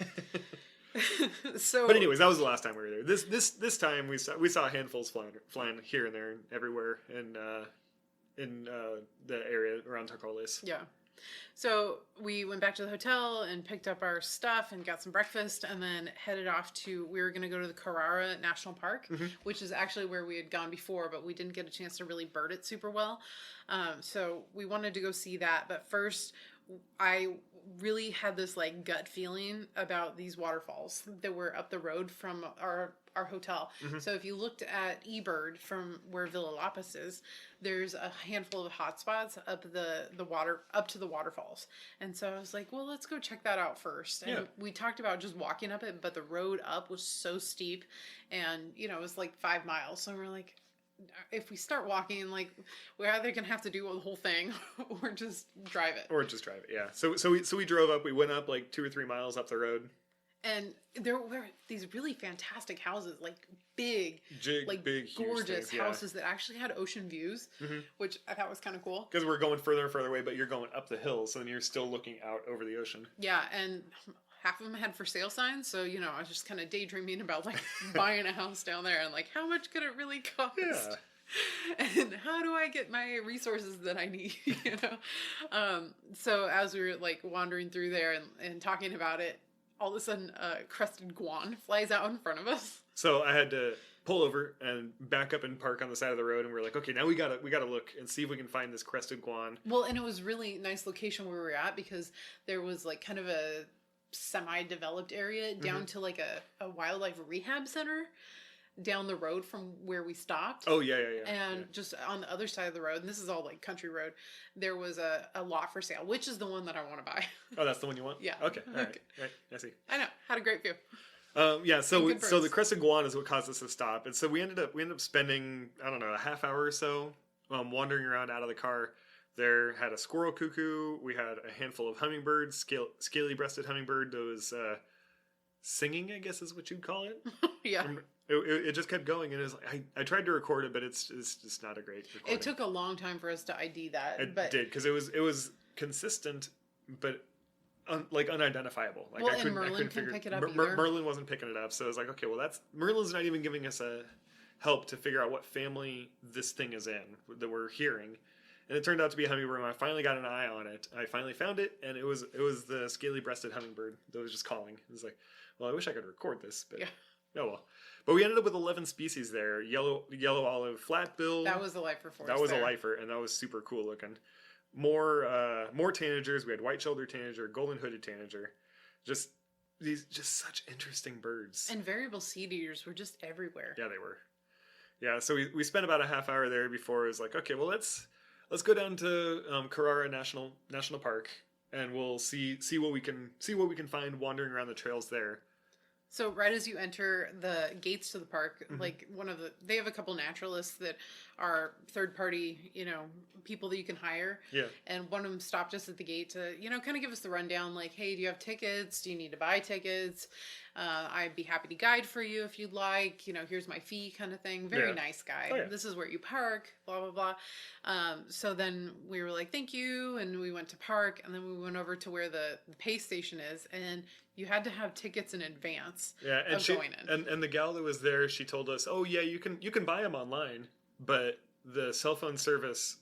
So, but anyways, that was the last time we were there. This time we saw handfuls flying here and there and everywhere in the area around Torcoles. Yeah. So we went back to the hotel and picked up our stuff and got some breakfast, and then headed off we were going to go to the Carrara National Park, which is actually where we had gone before, but we didn't get a chance to really bird it super well. So we wanted to go see that. But first, I really had this like gut feeling about these waterfalls that were up the road from our hotel. So if you looked at eBird from where Villa Lopez is, there's a handful of hotspots up up to the waterfalls. And so I was like, well, let's go check that out first. And we talked about just walking up it, but the road up was so steep, and it was like 5 miles. So we're like, if we start walking, like, we're either gonna have to do the whole thing or just drive it. Yeah. So we drove up. We went up like 2 or 3 miles up the road. And there were these really fantastic houses, like big, big, gorgeous houses that actually had ocean views, which I thought was kind of cool. Because we're going further and further away, but you're going up the hill, so then you're still looking out over the ocean. Yeah, and half of them had for sale signs, so I was just kind of daydreaming about like buying a house down there and like how much could it really cost? Yeah. And how do I get my resources that I need? So as we were like wandering through there and talking about it, all of a sudden a crested guan flies out in front of us. So I had to pull over and back up and park on the side of the road, and we're like, okay, now we gotta look and see if we can find this crested guan. Well, and it was really nice location where we were at, because there was like kind of a semi-developed area down to like a wildlife rehab center down the road from where we stopped. Oh, yeah. And just on the other side of the road, and this is all like country road, there was a lot for sale, which is the one that I want to buy. Oh, that's the one you want? Yeah. Okay. All right. I see. I know. Had a great view. So the crested guan is what caused us to stop. And so we ended up spending, I don't know, a half hour or so wandering around out of the car. There had a squirrel cuckoo. We had a handful of hummingbirds, scaly-breasted hummingbird that was singing, I guess is what you'd call it. Yeah. It just kept going, and it was like, I tried to record it, but it's just not a great recording. It took a long time for us to ID that. It did, because it was consistent, but unidentifiable. Like, well, and Merlin couldn't pick it up either. Merlin wasn't picking it up, so I was like, okay, well, Merlin's not even giving us a help to figure out what family this thing is in that we're hearing. And it turned out to be a hummingbird. I finally got an eye on it. I finally found it, and it was the scaly-breasted hummingbird that was just calling. It was like, well, I wish I could record this, but oh well. But we ended up with 11 species there. Yellow olive flatbill. That was a lifer for us. That was a lifer, and that was super cool looking. More tanagers. We had white-shouldered tanager, golden-hooded tanager. Just such interesting birds. And variable seed eaters were just everywhere. Yeah, they were. Yeah, so we spent about a half hour there before it was like, okay, well, let's go down to Carrara National Park, and we'll see what we can find wandering around the trails there. So right as you enter the gates to the park, like they have a couple naturalists that are third party, people that you can hire. Yeah. And one of them stopped us at the gate to, kind of give us the rundown, like, hey, do you have tickets? Do you need to buy tickets? I'd be happy to guide for you if you'd like. Here's my fee, kind of thing. Very nice guy. Oh, yeah. This is where you park, blah, blah, blah. So then we were like, thank you. And we went to park, and then we went over to where the pay station is. And you had to have tickets in advance going in. And the gal that was there, she told us, oh, yeah, you can buy them online. But the cell phone service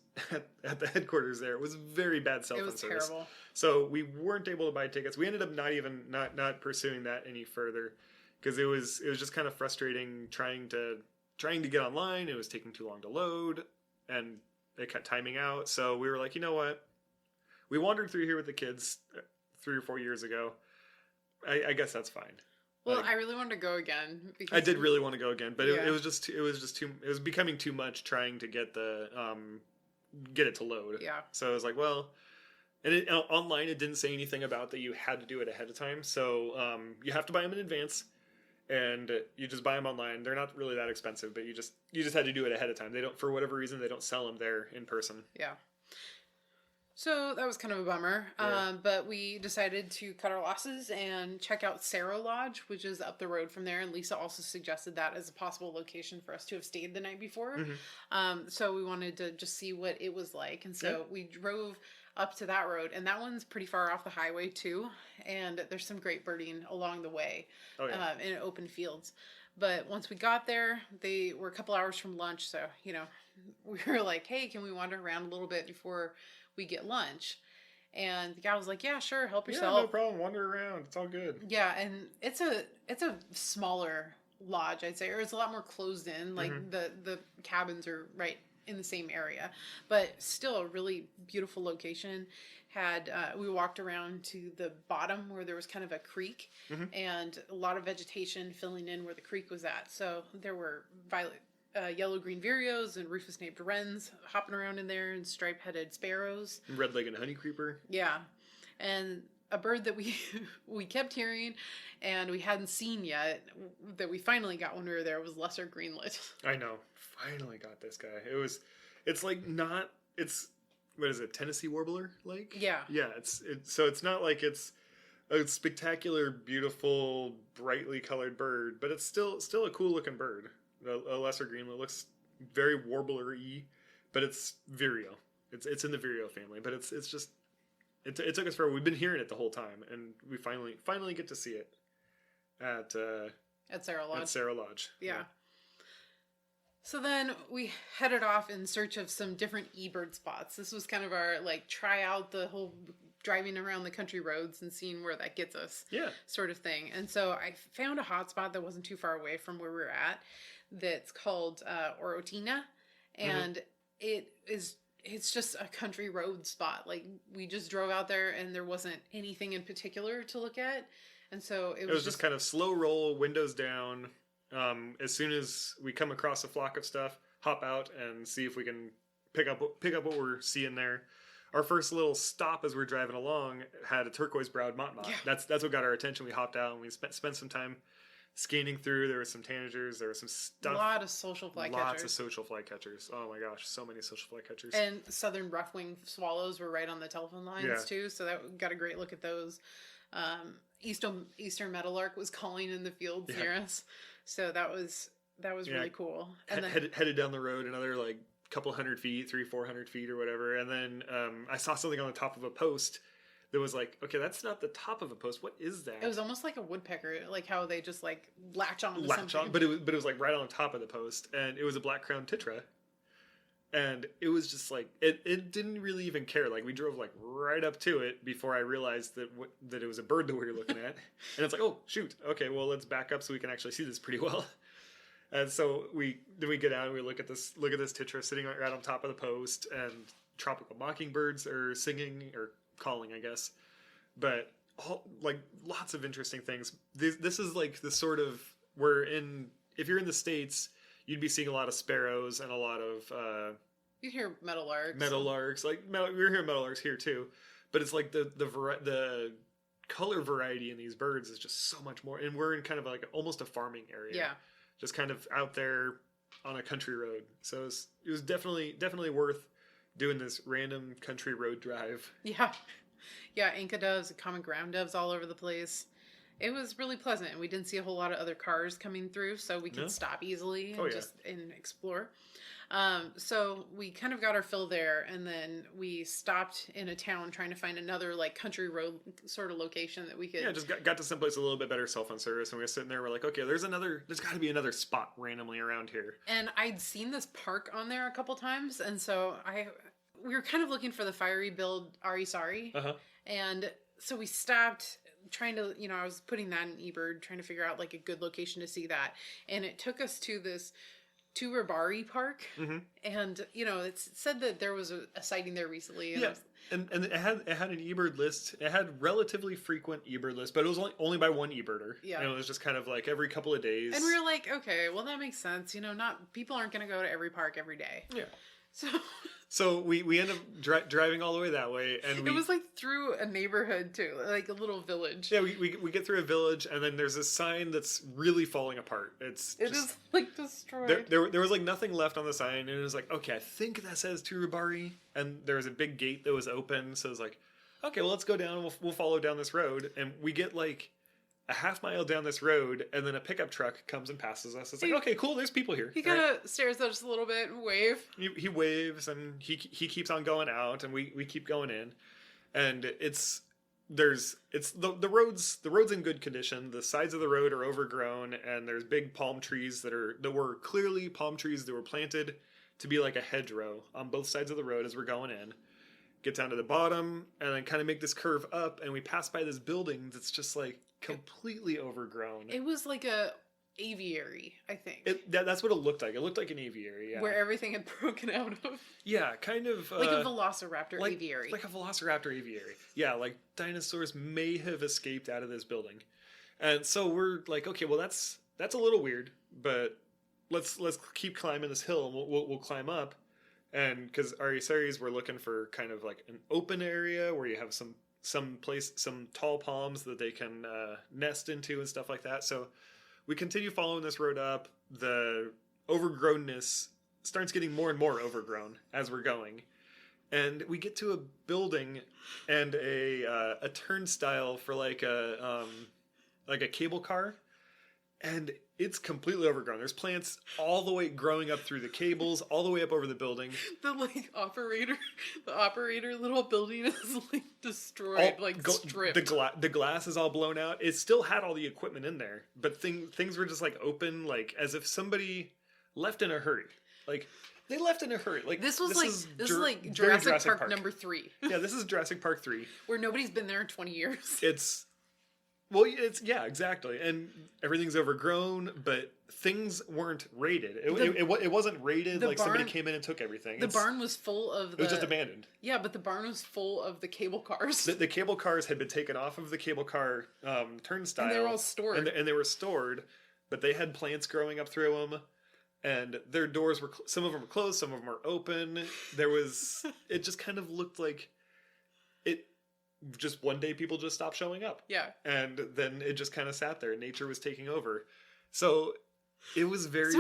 at the headquarters there was very bad cell phone service. It was terrible. So we weren't able to buy tickets. We ended up not pursuing that any further, because it was just kind of frustrating trying to get online. It was taking too long to load, and it kept timing out. So we were like, you know what? We wandered through here with the kids 3 or 4 years ago. I guess that's fine. Well, I really wanted to go again. I did really want to go again, but it was becoming too much trying to get it to load. Yeah. So I was like, well, and online it didn't say anything about that you had to do it ahead of time. So you have to buy them in advance, and you just buy them online. They're not really that expensive, but you just had to do it ahead of time. They don't, for whatever reason, they don't sell them there in person. Yeah. So that was kind of a bummer, but we decided to cut our losses and check out Cerro Lodge, which is up the road from there. And Lisa also suggested that as a possible location for us to have stayed the night before. So we wanted to just see what it was like. And so we drove up to that road, and that one's pretty far off the highway too. And there's some great birding along the way in open fields. But once we got there, they were a couple hours from lunch. So, you know, we were like, hey, can we wander around a little bit before we get lunch? And the guy was like, yeah, sure, help yourself. Yeah, no problem, wander around, it's all good. Yeah, and it's a smaller lodge, I'd say, or it's a lot more closed in. Like the cabins are right in the same area, but still a really beautiful location. Had we walked around to the bottom where there was kind of a creek and a lot of vegetation filling in where the creek was at. So there were yellow-green vireos and rufous-naped wrens hopping around in there, and stripe-headed sparrows. Red-legged honey creeper. Yeah. And a bird that we kept hearing and we hadn't seen yet, that we finally got when we were there, was lesser greenlet. I know. Finally got this guy. What is it, Tennessee warbler like? Yeah. Yeah, so it's not like it's a spectacular, beautiful, brightly colored bird, but it's still a cool looking bird. A lesser greenlet looks very warbler-y, but it's vireo. It's in the vireo family, but it's just it took us forever. We've been hearing it the whole time, and we finally get to see it at Cerro Lodge. At Cerro Lodge. Yeah. So then we headed off in search of some different eBird spots. This was kind of our, like, try out the whole driving around the country roads and seeing where that gets us sort of thing. And so I found a hotspot that wasn't too far away from where we were at that's called Orotina. And it's just a country road spot. Like, we just drove out there and there wasn't anything in particular to look at. And so it was just kind of slow roll, windows down. As soon as we come across a flock of stuff, hop out and see if we can pick up what we're seeing there. Our first little stop as we're driving along had a turquoise-browed motmot. Yeah. That's what got our attention. We hopped out and we spent some time scanning through. There was some tanagers. There was some stuff. A lot of social flycatchers. Lots of social flycatchers. Oh my gosh, so many social flycatchers. And southern rough-winged swallows were right on the telephone lines too, so that got a great look at those. Eastern meadowlark was calling in the fields near us. So that was really cool. And then headed down the road another like couple 100 feet, 300-400 feet or whatever. And then I saw something on the top of a post that was like, okay, that's not the top of a post. What is that? It was almost like a woodpecker, like how they just like latch on something. But it was like right on top of the post, and it was a black-crowned titra. And it was just like, it didn't really even care. Like, we drove like right up to it before I realized that it was a bird that we were looking at. And it's like, oh, shoot. Okay, well, let's back up so we can actually see this pretty well. And so we get out and we look at this titra sitting right on top of the post, and tropical mockingbirds are singing or calling, I guess. But like lots of interesting things. This is like the sort of, if you're in the States, you'd be seeing a lot of sparrows and a lot of you hear meadowlarks. We're hearing meadowlarks here too, but it's like the color variety in these birds is just so much more. And we're in kind of like almost a farming area. Yeah, just kind of out there on a country road. So it was definitely worth doing this random country road drive. Yeah, Inca doves, common ground doves all over the place. It was really pleasant, and we didn't see a whole lot of other cars coming through, so we could stop easily and explore. So we kind of got our fill there, and then we stopped in a town trying to find another like country road sort of location that we could. Yeah, just got to someplace a little bit better cell phone service, and we were sitting there. We're like, okay, there's got to be another spot randomly around here. And I'd seen this park on there a couple times, and so we were kind of looking for the fiery-billed Arisari, and so we stopped. Trying to, I was putting that in eBird, trying to figure out like a good location to see that, and it took us to this Turbari Park, and it said that there was a sighting there recently. And and it had an eBird list. It had relatively frequent eBird list, but it was only by one eBirder. Yeah, and it was just kind of like every couple of days. And we were like, okay, well that makes sense. Not people aren't going to go to every park every day. Yeah. So we end up driving all the way that way, and it was like through a neighborhood too, like a little village. Yeah, we get through a village, and then there's a sign that's really falling apart. It is like destroyed. There was like nothing left on the sign, and it was like, okay, I think that says Turubari, and there was a big gate that was open, so it was like, okay, well, let's go down. We'll follow down this road, and we get like a half mile down this road, and then a pickup truck comes and passes us. It's like, okay, cool, there's people here. He kind of stares at us a little bit and wave. He waves, and he keeps on going out, and we keep going in, and the road's in good condition. The sides of the road are overgrown, and there's big palm trees that were clearly palm trees that were planted to be like a hedgerow on both sides of the road as we're going in. Get down to the bottom, and then kind of make this curve up, and we pass by this building that's just like completely overgrown. It was like a aviary, I think. That's what it looked like. It looked like an aviary, yeah. Where everything had broken out of. Yeah, kind of... like a velociraptor aviary. Like a velociraptor aviary. Yeah, like dinosaurs may have escaped out of this building. And so we're like, okay, well that's a little weird, but let's keep climbing this hill, and we'll climb up. And because our Isaris were looking for kind of like an open area where you have some tall palms that they can nest into and stuff like that. So we continue following this road up. The overgrownness starts getting more and more overgrown as we're going, and we get to a building and a turnstile for like a cable car, and it's completely overgrown. There's plants all the way growing up through the cables, all the way up over the building. The operator little building is like destroyed, stripped. The glass is all blown out. It still had all the equipment in there, but things were just like open, like as if somebody left in a hurry. Like they left in a hurry. Like this is like Jurassic Park number 3. Yeah, this is Jurassic Park 3, where nobody's been there in 20 years. Yeah, exactly, and everything's overgrown, but things weren't raided. It wasn't raided like somebody came in and took everything. The barn was full of It was just abandoned. Yeah, but the barn was full of the cable cars. The cable cars had been taken off of the cable car turnstile. And they were all stored. And they were stored, but they had plants growing up through them, and their doors were... some of them were closed, some of them were open. It just kind of looked like... just one day people just stopped showing up. Yeah. And then it just kind of sat there. Nature was taking over. So it was very,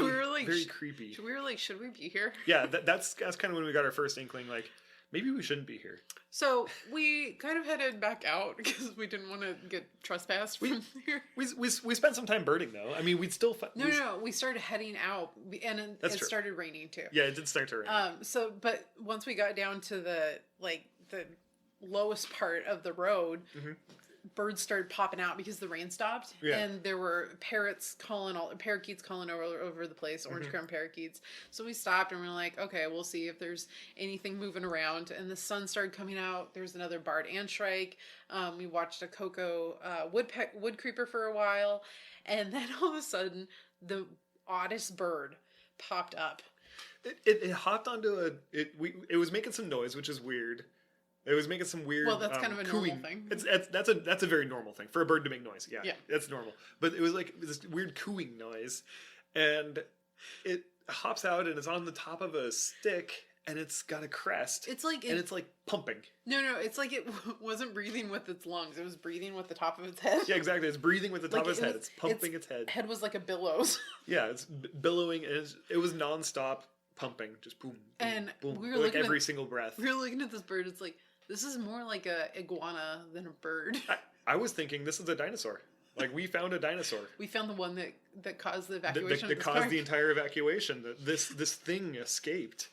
very creepy. We were like, should we be here? Yeah, that's kind of when we got our first inkling, like, maybe we shouldn't be here. So we kind of headed back out because we didn't want to get trespassed from here. We spent some time birding, though. I mean, we'd still... No. We started heading out, and it started raining, too. Yeah, it did start to rain. But once we got down to the lowest part of the road, birds started popping out because the rain stopped, and there were parakeets calling over the place, orange crown parakeets. So we stopped and we're like, okay, we'll see if there's anything moving around. And the sun started coming out. There's another barred antshrike. We watched a cocoa wood creeper for a while, and then all of a sudden the oddest bird popped up. It hopped onto it was making some noise, which is weird. It was making some weird. Well, that's kind of a cooing. normal thing. That's a very normal thing for a bird to make noise. Yeah, that's normal. But it was like this weird cooing noise, and it hops out and it's on the top of a stick, and it's got a crest. It's like pumping. No, it's like it wasn't breathing with its lungs. It was breathing with the top of its head. Yeah, exactly. It's breathing with the top of its head. It's pumping its head. Head was like a billows. Yeah, it's billowing, and it was nonstop pumping, just boom, boom, and boom, we were like every single breath. We were looking at this bird. It's like, this is more like a iguana than a bird. I was thinking this is a dinosaur. Like, we found a dinosaur. We found the one that caused the evacuation. That caused the entire evacuation. This thing escaped,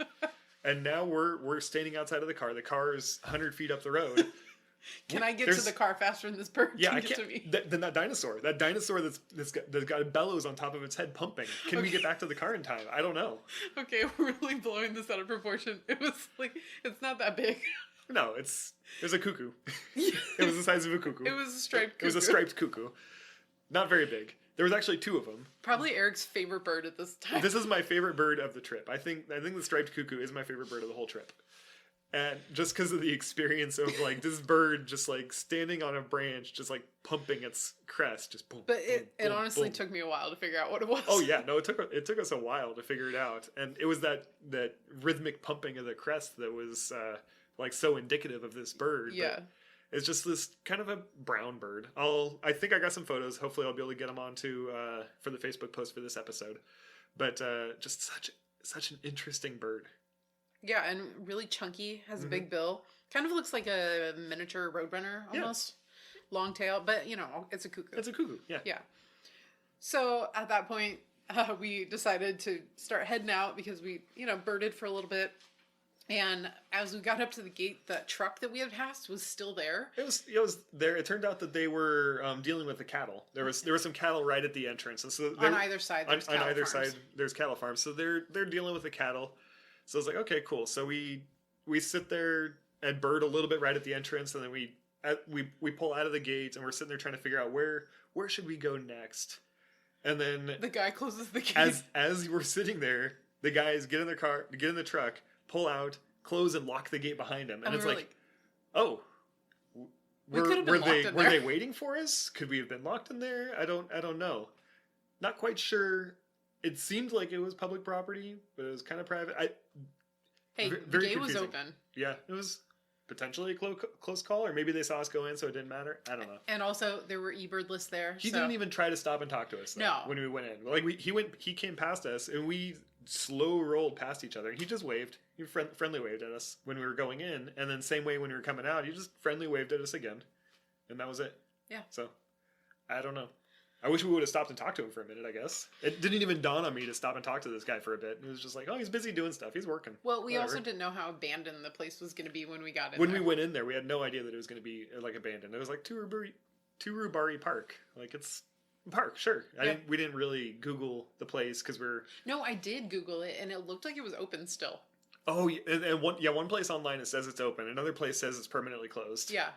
and now we're standing outside of the car. The car is 100 feet up the road. Can I get to the car faster than this bird can get to me? Than that dinosaur. That dinosaur that's got bellows on top of its head pumping. Can we get back to the car in time? I don't know. Okay, we're really blowing this out of proportion. It was like, it's not that big. No, it was a cuckoo. It was the size of a cuckoo. It was a striped cuckoo. It was a striped cuckoo. Not very big. There was actually 2 of them. Probably Eric's favorite bird at this time. This is my favorite bird of the trip. I think the striped cuckoo is my favorite bird of the whole trip. And just because of the experience of like this bird just like standing on a branch, just like pumping its crest, just boom. But boom, it boom, honestly boom. took me a while to figure out what it was. Oh yeah, no, it took us a while to figure it out, and it was that rhythmic pumping of the crest that was like so indicative of this bird. Yeah. But it's just this kind of a brown bird. I think I got some photos. Hopefully, I'll be able to get them onto for the Facebook post for this episode. But just such an interesting bird. Yeah, and really chunky, has a big bill. Kind of looks like a miniature roadrunner almost. Yeah. Long tail, but it's a cuckoo. It's a cuckoo, yeah. Yeah. So at that point, we decided to start heading out because we, birded for a little bit. And as we got up to the gate, the truck that we had passed was still there. It was there. It turned out that they were dealing with the cattle. There was some cattle right at the entrance, and so on either side, there's cattle on either farms. side there's cattle farms. So they're dealing with the cattle. So I was like, okay, cool. So we sit there and bird a little bit right at the entrance, and then we pull out of the gate, and we're sitting there trying to figure out where should we go next. And then the guy closes the gate. As we're sitting there, the guys get in their car, get in the truck, pull out, close, and lock the gate behind them. And it's like, oh, were they waiting for us? Could we have been locked in there? I don't know. Not quite sure. It seemed like it was public property, but it was kind of private. The gate was open. Yeah, it was potentially a close call, or maybe they saw us go in, so it didn't matter. I don't know. And also, there were eBird lists there. He didn't even try to stop and talk to us. No, when we went in, like he came past us, and we slow rolled past each other. He just waved. He friendly waved at us when we were going in, and then same way when we were coming out, he just friendly waved at us again, and that was it. Yeah. So, I don't know. I wish we would have stopped and talked to him for a minute, I guess. It didn't even dawn on me to stop and talk to this guy for a bit. It was just like, oh, he's busy doing stuff. He's working. Well, we also didn't know how abandoned the place was going to be when we got in When we went in there, we had no idea that it was going to be like abandoned. It was like Turubari Park. Like, it's a park, sure. We didn't really Google the place because we're... No, I did Google it, and it looked like it was open still. Oh, and one place online it says it's open. Another place says it's permanently closed. Yeah.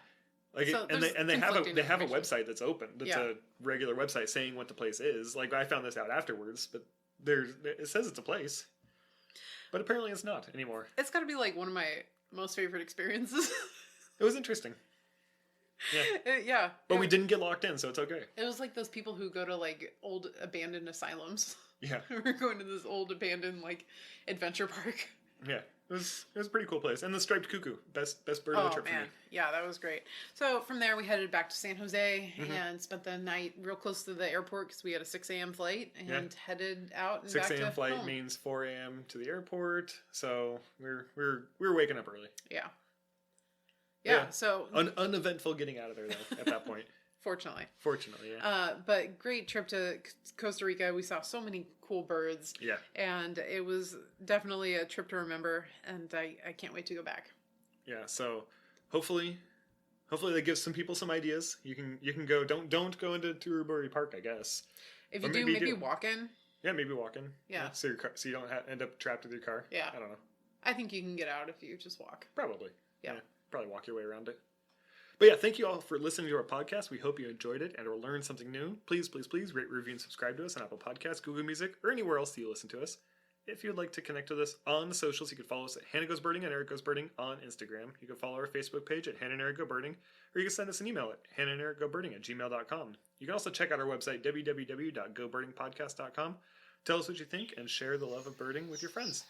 Like so they have a website that's open. That's a regular website saying what the place is. Like I found this out afterwards, but it says it's a place, but apparently it's not anymore. It's got to be like one of my most favorite experiences. It was interesting. Yeah, yeah. But we didn't get locked in, so it's okay. It was like those people who go to like old abandoned asylums. Yeah, we're going to this old abandoned like adventure park. Yeah. It was a pretty cool place. And the striped cuckoo. Best bird of the trip for me. Yeah, that was great. So from there we headed back to San Jose and spent the night real close to the airport because we had a 6 a.m. flight and headed out and 6 back to a.m. flight home. Means 4 a.m. to the airport. So we're waking up early. Yeah. Yeah, so... uneventful getting out of there, though, at that point. Fortunately, yeah. But great trip to Costa Rica. We saw so many cool birds. Yeah. And it was definitely a trip to remember, and I can't wait to go back. Yeah, so hopefully that gives some people some ideas. You can go. Don't go into Turubari Park, I guess. If you do, maybe walk in. Yeah, maybe walk in. Yeah. So you don't end up trapped with your car. Yeah. I don't know. I think you can get out if you just walk. Probably. Yeah. Probably walk your way around it. But yeah, thank you all for listening to our podcast. We hope you enjoyed it and or learned something new. Please rate, review, and subscribe to us on Apple Podcasts, Google Music, or anywhere else that you listen to us. If you'd like to connect with us on the socials, you can follow us at Hannah Goes Birding and Eric Goes Birding on Instagram. You can follow our Facebook page at Hannah and Eric Go Birding, or you can send us an email at hannahyandericgobirding@gmail.com. You can also check out our website, www.gobirdingpodcast.com. Tell us what you think and share the love of birding with your friends.